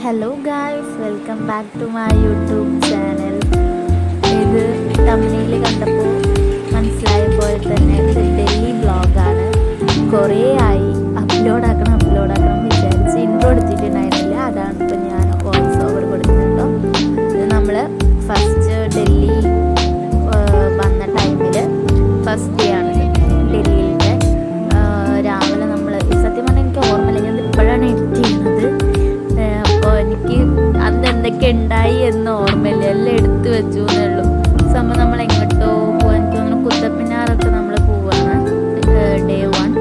Hello guys, welcome back to my YouTube channel. ഇത് തമിഴിൽ കണ്ടപ്പോൾ മനസ്സിലായ പോലെ തന്നെ ഇത് ഡെയിലി വ്ളോഗാണ്. കുറേ ആയി അപ്ലോഡാക്കണം വിചാരിച്ച് ഇൻട്രോ എടുത്തിട്ടുണ്ടായിരുന്നില്ല. അതാണ് ഇപ്പോൾ ഞാൻ വോയിസ് ഓവർ കൊടുത്തിട്ടുണ്ടോ. ഇത് നമ്മൾ ഫസ്റ്റ് ഡൽഹി വന്ന ടൈമിൽ ഫസ്റ്റ് ഡേ ആണ് ഡൽഹിയിലെ. രാവിലെ നമ്മൾ സത്യം പറഞ്ഞാൽ എനിക്ക് ഓർമ്മയില്ല, ഞാൻ ഇപ്പോഴാണ് എഡിറ്റ് ചെയ്യുന്നത്. അപ്പോൾ എനിക്ക് അന്ന് എന്തൊക്കെ ഉണ്ടായി എന്ന് ഓർമ്മയില്ല, എല്ലാം എടുത്തു വെച്ചു എന്നുള്ളൂ. സംഭവം നമ്മൾ എങ്ങോട്ടോ പോകാൻ, എനിക്ക് തോന്നുന്നു കുത്തപ്പിനാറൊക്കെ നമ്മൾ പോവാണ് ഡേ 1.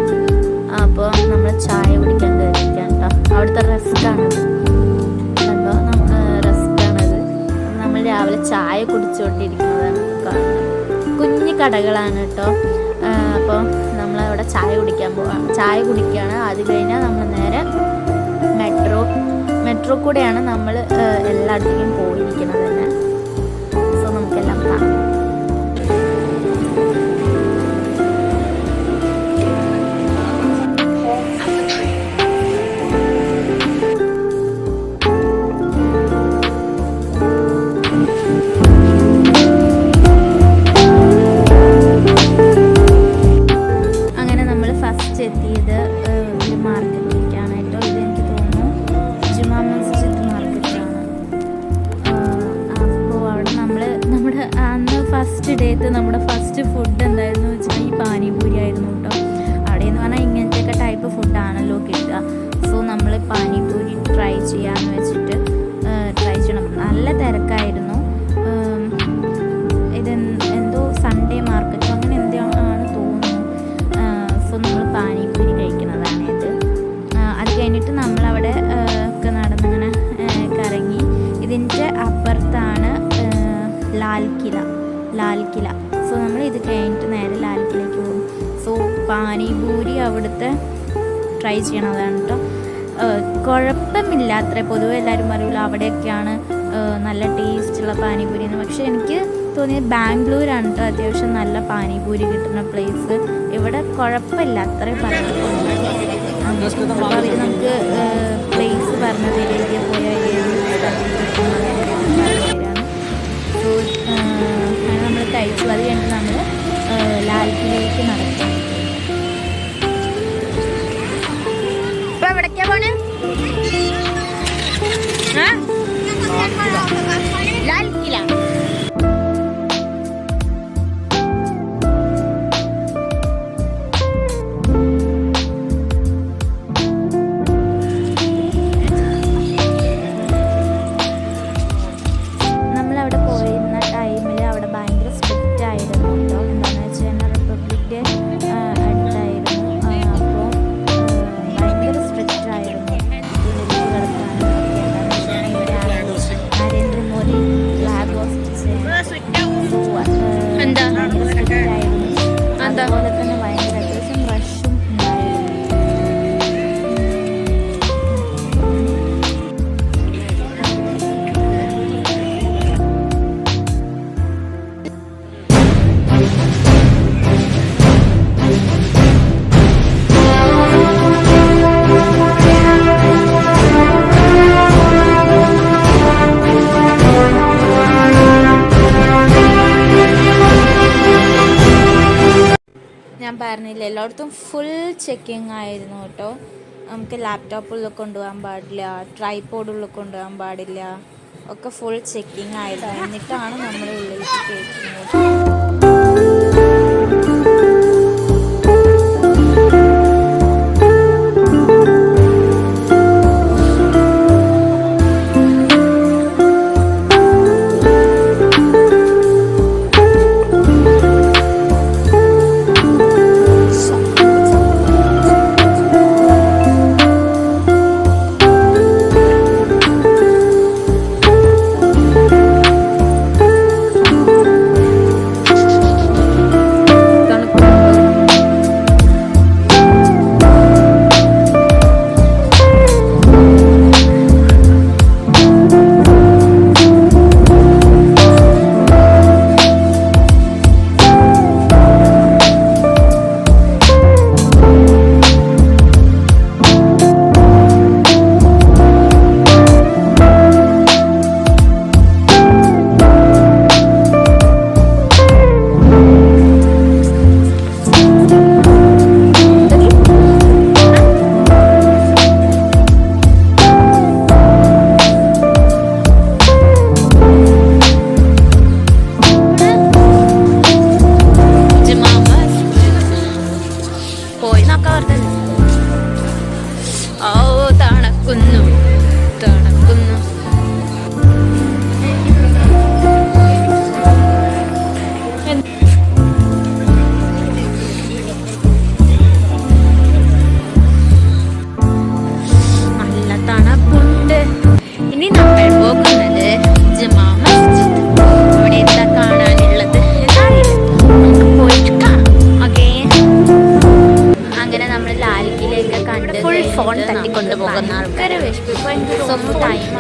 അപ്പോൾ നമ്മൾ ചായ കുടിക്കാൻ കയറിയിരിക്കാം കേട്ടോ. അവിടുത്തെ റെസ്റ്റാണത് കണ്ടോ, റെസ്റ്റാണത്. നമ്മൾ രാവിലെ ചായ കുടിച്ചുകൊണ്ടിരിക്കുന്നതാണ് കാണുന്നത്. കുഞ്ഞു കടകളാണ് കേട്ടോ. അപ്പോൾ നമ്മളവിടെ ചായ കുടിക്കാൻ പോവാണ്, ചായ കുടിക്കുകയാണ്. അത് കഴിഞ്ഞാൽ നമ്മൾ നേരെ മെട്രോ കൂടെയാണ് നമ്മൾ എല്ലായിടത്തേക്കും പോയിരിക്കുന്നത് തന്നെ. സോ നമുക്കെല്ലാം കാണാം. അങ്ങനെ നമ്മൾ ഫസ്റ്റ് എത്തിയത് ഒരു മാർക്കറ്റിലേക്കാണ് കേട്ടോ. ഇത് എനിക്ക് തോന്നുന്നു ജുമാ മസ്ജിദ് മാർക്കറ്റാണ്. അപ്പോൾ അവിടെ നമ്മുടെ അന്ന് ഫസ്റ്റ് ഡേത്ത് നമ്മുടെ ഫസ്റ്റ് ഫുഡ് എന്തായിരുന്നു വെച്ചാൽ ഈ പാനിപൂരി ആയിരുന്നു കേട്ടോ. അവിടെ എന്ന് പറഞ്ഞാൽ ഇങ്ങനത്തെയൊക്കെ ടൈപ്പ് ഫുഡാണല്ലോ കിട്ടുക. സോ നമ്മൾ പാനിപൂരി ട്രൈ ചെയ്യാമെന്ന് വെച്ചിട്ട് ട്രൈ ചെയ്യണം. നല്ല തിരക്കായിരുന്നു. ഇത് എന്തോ സൺഡേ മാർക്കറ്റോ അങ്ങനെ എന്തോ ആണ് തോന്നുന്നു. സോ നമ്മൾ പാനിപൂരി കഴിക്കുന്നതാണ് ഇത്. അത് കഴിഞ്ഞിട്ട് നമ്മളവിടെ ഒക്കെ നടന്നിങ്ങനെ കറങ്ങി. ഇതിൻ്റെ അപ്പുറത്താണ് ലാൽ കില. സോ നമ്മൾ ഇത് കഴിഞ്ഞിട്ട് നേരെ ലാൽ കിലയ്ക്ക് പോകും. സോ പാനിപൂരി അവിടുത്തെ ട്രൈ ചെയ്യണതാണ് കേട്ടോ. കുഴപ്പമില്ല അത്ര. പൊതുവെ എല്ലാവരും പറയുമല്ലോ അവിടെയൊക്കെയാണ് നല്ല ടേസ്റ്റുള്ള പാനിപൂരി എന്ന്. പക്ഷേ എനിക്ക് തോന്നിയത് ബാംഗ്ലൂരാണ് കേട്ടോ അത്യാവശ്യം നല്ല പാനിപൂരി കിട്ടുന്ന പ്ലേസ്. ഇവിടെ കുഴപ്പമില്ല അത്രേ പറയുള്ളൂ. അപ്പോൾ അവർ നമുക്ക് പ്ലേസ് പറഞ്ഞു തരിക പോയാൽ സോ അങ്ങനെ നമ്മൾ കഴിച്ചു. അത് കഴിഞ്ഞിട്ട് നമ്മൾ ലാൽ കിലയിലേക്ക് നടക്കും. ഇപ്പം എവിടേക്കാ പോണേ? ലാൽ കില. അതുപോലെ തന്നെ ഭയങ്കര അത്യാവശ്യം റഷും ഉണ്ടായിരുന്നു. ഞാൻ പറഞ്ഞില്ല, എല്ലായിടത്തും ഫുൾ ചെക്കിങ് ആയിരുന്നു കേട്ടോ. നമുക്ക് ലാപ്ടോപ്പ് ഉള്ളിൽ കൊണ്ടുപോകാൻ പാടില്ല, ട്രൈപോഡ് ഉള്ളിൽ കൊണ്ടുപോകാൻ പാടില്ല, ഒക്കെ ഫുൾ ചെക്കിങ് ആയിരുന്നു. എന്നിട്ടാണ് നമ്മൾ ഉള്ളിലേക്ക് കയറ്റുന്നത്.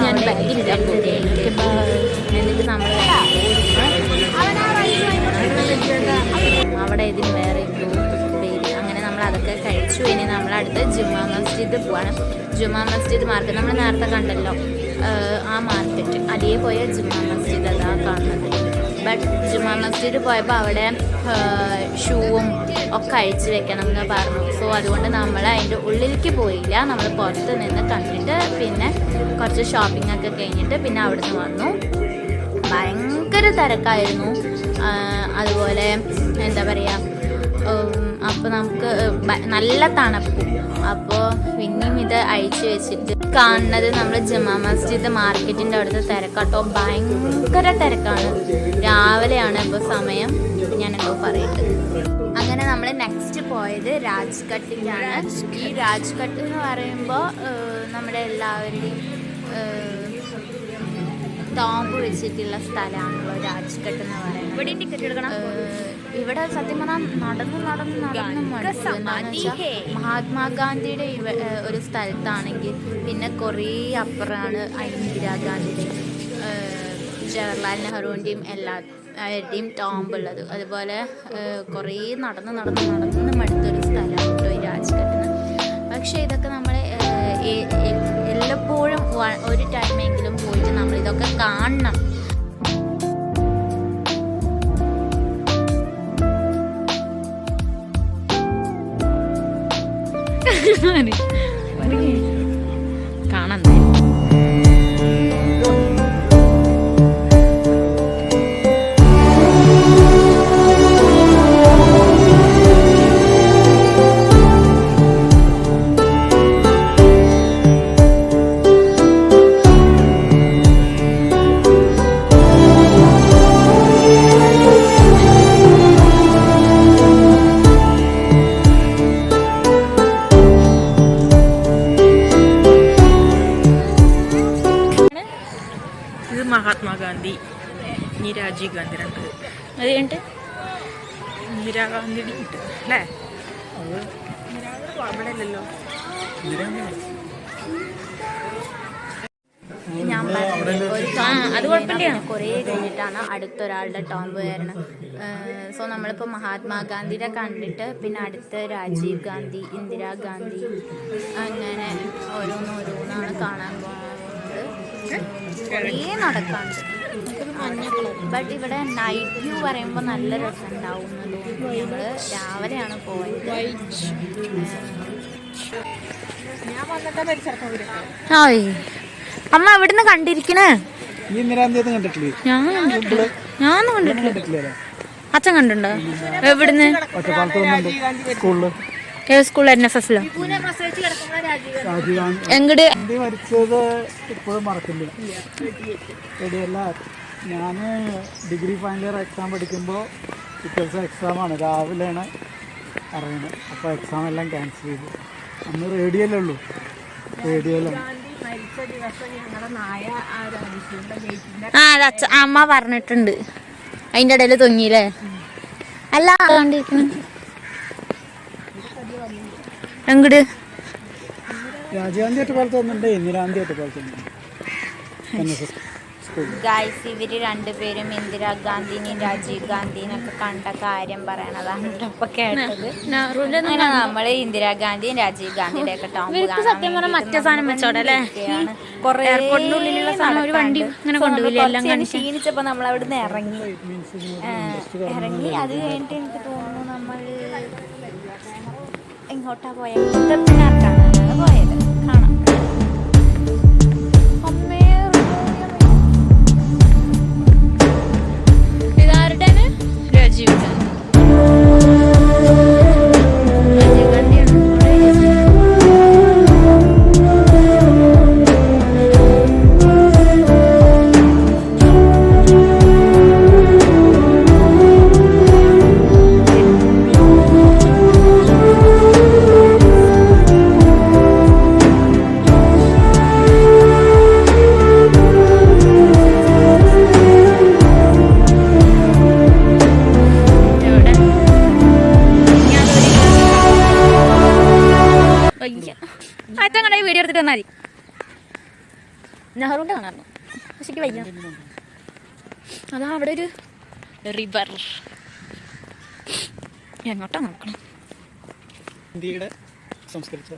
ഞാൻ ബാഗില്ല. എന്നിട്ട് നമ്മൾ അവിടെ ഇതിന് വേറെ പേര്. അങ്ങനെ നമ്മൾ അതൊക്കെ കഴിച്ചു. ഇനി നമ്മളടുത്ത് ജുമാ മസ്ജിദ് പോവാണ്. ജുമാ മസ്ജിദ് മാർക്കറ്റ് നമ്മൾ നേരത്തെ കണ്ടല്ലോ, ആ മാർക്കറ്റ് അതേപോലെ ജുമാ മസ്ജിദ് അതാ കാണുന്നത്. ബട്ട് ജുമാ മസ്ജിദ് പോയപ്പോൾ അവിടെ ഷൂവും ഒക്കെ അഴിച്ച് വെക്കണം എന്ന് പറഞ്ഞു. സോ അതുകൊണ്ട് നമ്മൾ അതിൻ്റെ ഉള്ളിലേക്ക് പോയില്ല. നമ്മൾ പുറത്ത് നിന്ന് കണ്ടിട്ട് പിന്നെ കുറച്ച് ഷോപ്പിംഗ് ഒക്കെ കഴിഞ്ഞിട്ട് പിന്നെ അവിടുന്ന് വന്നു. ഭയങ്കര തിരക്കായിരുന്നു. അതുപോലെ എന്താ പറയുക, അപ്പോൾ നമുക്ക് നല്ല തണുപ്പും. അപ്പോൾ പിന്നെയും ഇത് അഴിച്ചു വെച്ചിട്ട് കാണുന്നത് നമ്മൾ ജുമാ മസ്ജിദ് മാർക്കറ്റിൻ്റെ അവിടുത്തെ തിരക്കാട്ടോ. ഭയങ്കര തിരക്കാണ്. രാവിലെയാണ് ഇപ്പോൾ സമയം, ഞാനെന്തോ പറയുന്നത്. അങ്ങനെ നമ്മൾ നെക്സ്റ്റ് പോയത് രാജ്ഘട്ടിലാണ്. ഈ രാജ്ഘട്ട് എന്ന് പറയുമ്പോൾ നമ്മുടെ എല്ലാവരുടെയും ടോമ്പ് വെച്ചിട്ടുള്ള സ്ഥലമാണല്ലോ രാജ്ഘട്ട് എന്ന് പറയുന്നത്. ഇവിടെ ടിക്കറ്റ് എടുക്കണം. ഇവിടെ സത്യം പറഞ്ഞാൽ നടന്ന് മഹാത്മാഗാന്ധിയുടെ ഒരു സ്ഥലത്താണെങ്കിൽ പിന്നെ കുറേ അപ്പുറമാണ് ഇന്ദിരാഗാന്ധിയുടെയും ജവഹർലാൽ നെഹ്റുവിൻ്റെയും എല്ലാവരുടെയും ടോമ്പ് ഉള്ളത്. അതുപോലെ കുറേ നടന്ന് മടുത്തൊരു സ്ഥലമാണ് കേട്ടോ ഈ രാജ്ഘട്ടിന്. പക്ഷേ ഇതൊക്കെ നമ്മൾ എല്ലപ്പോഴും ഒരു ടൈമെങ്കിലും പോയിട്ട് നമ്മളിതൊക്കെ കാണണം. കാണാൻ മഹാത്മാഗാന്ധി, ഇനി രാജീവ് ഗാന്ധി രണ്ട്. അത് കഴിഞ്ഞിട്ട് ഇന്ദിരാഗാന്ധി അല്ലേ? അവിടെ അല്ലല്ലോ. ഞാൻ പറഞ്ഞില്ലേ കുറേ കഴിഞ്ഞിട്ടാണ് അടുത്തൊരാളുടെ ടോംബ് വരുന്നത്. സോ നമ്മളിപ്പോൾ മഹാത്മാഗാന്ധിയുടെ കണ്ടിട്ട് പിന്നെ അടുത്ത് രാജീവ് ഗാന്ധി, ഇന്ദിരാഗാന്ധി, അങ്ങനെ ഓരോന്നാണ് കാണാൻ പോകുന്നത്. കുറേ നടക്കാണ്ട്. ബട്ട് ഇവിടെ നൈറ്റ് വ്യൂ പറയുമ്പോൾ നല്ല രസമുണ്ടാവും എന്ന് തോന്നുന്നു. ഞങ്ങൾ രാവിലെയാണ് പോയത്. അമ്മ എവിടുന്ന് കണ്ടിരിക്കണേ? ഞാനൊന്നും കണ്ടിട്ടില്ല. അച്ഛൻ കണ്ടിട്ടുണ്ടോ? എവിടുന്ന്? ഏത് സ്കൂൾ? NSS law? എങ്ങട് മരിച്ചത് ഇപ്പോഴും മറക്കില്ല. റെഡിയല്ല. ഞാൻ ഡിഗ്രി ഫൈനൽ ഇയർ എക്സാം പഠിക്കുമ്പോൾ പിറ്റേഴ്സ് എക്സാമാണ്, രാവിലെയാണ് അറിയുന്നത്. അപ്പോൾ എക്സാം എല്ലാം ക്യാൻസൽ ചെയ്തു. അന്ന് റേഡിയോയിലേ ഉള്ളൂ. റേഡിയോയിലാണ്. അമ്മ പറഞ്ഞിട്ടുണ്ട്. അതിൻ്റെ ഇടയിൽ തൊങ്ങിയില്ലേ? അല്ല കണ്ടിരിക്കണ എങ്ങട്? രാജീവ് ഗാന്ധി ഒറ്റപ്പാലത്ത് വന്നിട്ടുണ്ട്, ഇന്ദിരാഗാന്ധി ഒറ്റപ്പാലത്ത് വന്നിട്ടുണ്ട്. ഗായ്സ്, ഇവര് രണ്ടുപേരും ഇന്ദിരാഗാന്ധിനെയും രാജീവ് ഗാന്ധിനൊക്കെ കണ്ട കാര്യം പറയണതാണ് ഇപ്പൊ കേട്ടത്. അങ്ങനെ നമ്മള് ഇന്ദിരാഗാന്ധിയും രാജീവ് ഗാന്ധിയുടെ ഒക്കെ ക്ഷീണിച്ചപ്പോ നമ്മൾ അവിടുന്ന് ഇറങ്ങി. അത് കഴിഞ്ഞിട്ട് എനിക്ക് തോന്നുന്നു നമ്മൾ എങ്ങോട്ടാ പോയത്? കുത്തപ്പിനാർക്കാണ് പോയത്. കാണാം. ഇതാരുടെയാണ്? രാജീവ് ഗാന്ധി. നെഹ്റുവിൻ്റെ കാണാറുണ്ട്, പക്ഷേ എനിക്ക് വയ്യ. അതാ അവിടെ ഒരു റിവർ. എങ്ങോട്ടാ നോക്കണം? ഇന്ത്യയുടെ സംസ്കരിച്ച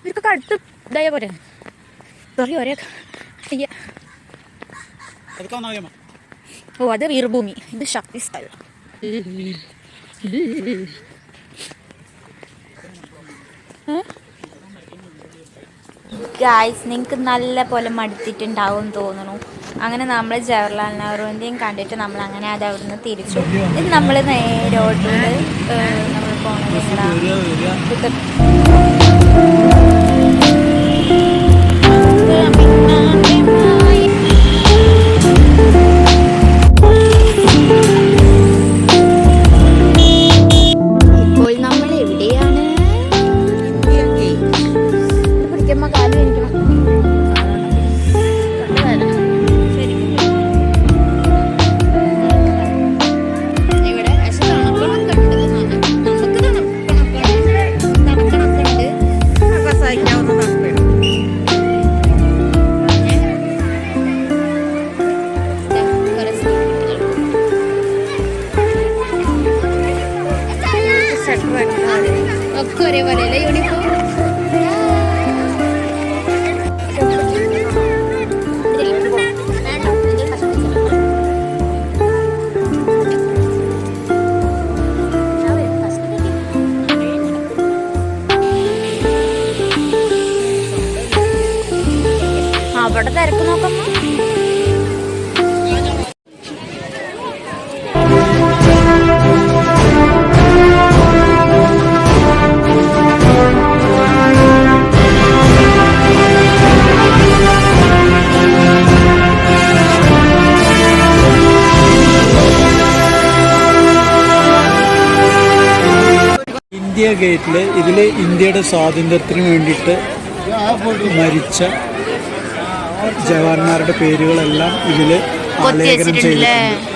ഇവർക്കൊക്കെ അടുത്ത് ഇതായ പോലെ ഒരേ അയ്യ. ഓ അത് വീർഭൂമി, ഇത് ശക്തി സ്ഥലം. ഗായ്സ്, നിങ്ങൾക്ക് നല്ല പോലെ മടുത്തിട്ടുണ്ടാവും തോന്നുന്നു. അങ്ങനെ നമ്മൾ ജവഹർലാൽ നെഹ്റുവിൻ്റെയും കണ്ടിട്ട് നമ്മൾ അങ്ങനെ അത് അവിടുന്ന് തിരിച്ചു. ഇത് നമ്മൾ നേരോട്ട് നമ്മൾ പോകുന്നത് ഇപ്പോൾ നമ്മൾ എവിടെയാണ്? പിടിക്കുമ്പോൾ കാലം എനിക്കണം. ഒക്കെ ഒരേപോലെ അല്ലേ യൂണിഫോം? അവിടെ തിരക്ക് നോക്കുമ്പോ ഇന്ത്യ ഗേറ്റിൽ ഇതിൽ ഇന്ത്യയുടെ സ്വാതന്ത്ര്യത്തിന് വേണ്ടിയിട്ട് മരിച്ച ജവാന്മാരുടെ പേരുകളെല്ലാം ഇതിൽ ആലേഖനം ചെയ്തിട്ടുണ്ട്.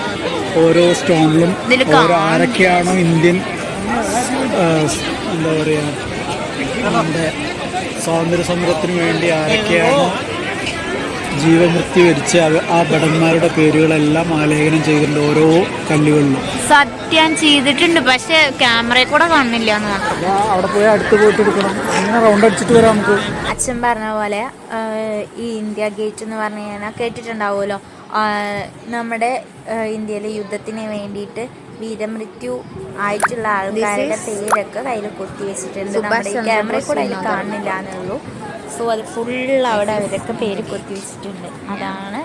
ഓരോ സ്റ്റോണിലും ഓരോ ആരൊക്കെയാണോ ഇന്ത്യൻ എന്താ പറയുക നമ്മുടെ സ്വാതന്ത്ര്യ സമരത്തിന് വേണ്ടി ആരൊക്കെയാണോ ജീവമൃത്യു വരിച്ച ആ ഭടന്മാരുടെ പേരുകളെല്ലാം ആലേഖനം ചെയ്തിട്ടുണ്ട് ഓരോ കല്ലുകളിലും. സത്യം ചെയ്തിട്ടുണ്ട്, പക്ഷെ ക്യാമറയിൽ കൂടെ കാണുന്നില്ല എന്ന് മാത്രം. അവിടെ പോയി അടുത്ത് പോയിട്ട് എടുക്കണം, അങ്ങനെ റൗണ്ട് അടിച്ചിട്ട് വരാം നമുക്ക്. അച്ഛൻ പറഞ്ഞ പോലെ ഈ ഇന്ത്യ ഗേറ്റ് എന്ന് പറഞ്ഞു കഴിഞ്ഞാൽ കേട്ടിട്ടുണ്ടാവുമല്ലോ, നമ്മുടെ ഇന്ത്യയിലെ യുദ്ധത്തിന് വേണ്ടിയിട്ട് വീരമൃത്യു ആയിട്ടുള്ള ആൾക്കാരുടെ പേരൊക്കെ കയ്യിൽ കൊത്തി വെച്ചിട്ടുണ്ട്. നമ്മുടെ ഈ ക്യാമറയിൽ കൂടെ അതിൽ കാണുന്നില്ല എന്നുള്ളൂ. സോ അത് ഫുള്ള് അവിടെ അവരൊക്കെ പേര് കൊത്തി വെച്ചിട്ടുണ്ട്. അതാണ്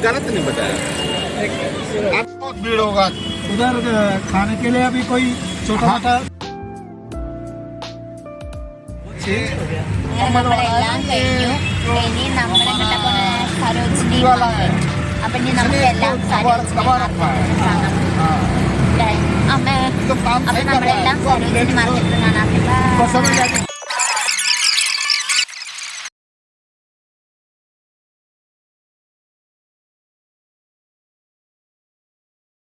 गलत नहीं बताया, आप बहुत भीड़ होगा उधर खाने के लिए अभी कोई छोटा मोटा നമ്മളെല്ലാം കഴിഞ്ഞു. ഇനി നമ്മളെ സരോജിനി അപ്പൊ ഇനി നമുക്കെല്ലാം അമ്മ അപ്പൊ നമ്മളെല്ലാം സരോജിനി മാർക്കറ്റിൽ കാണാം.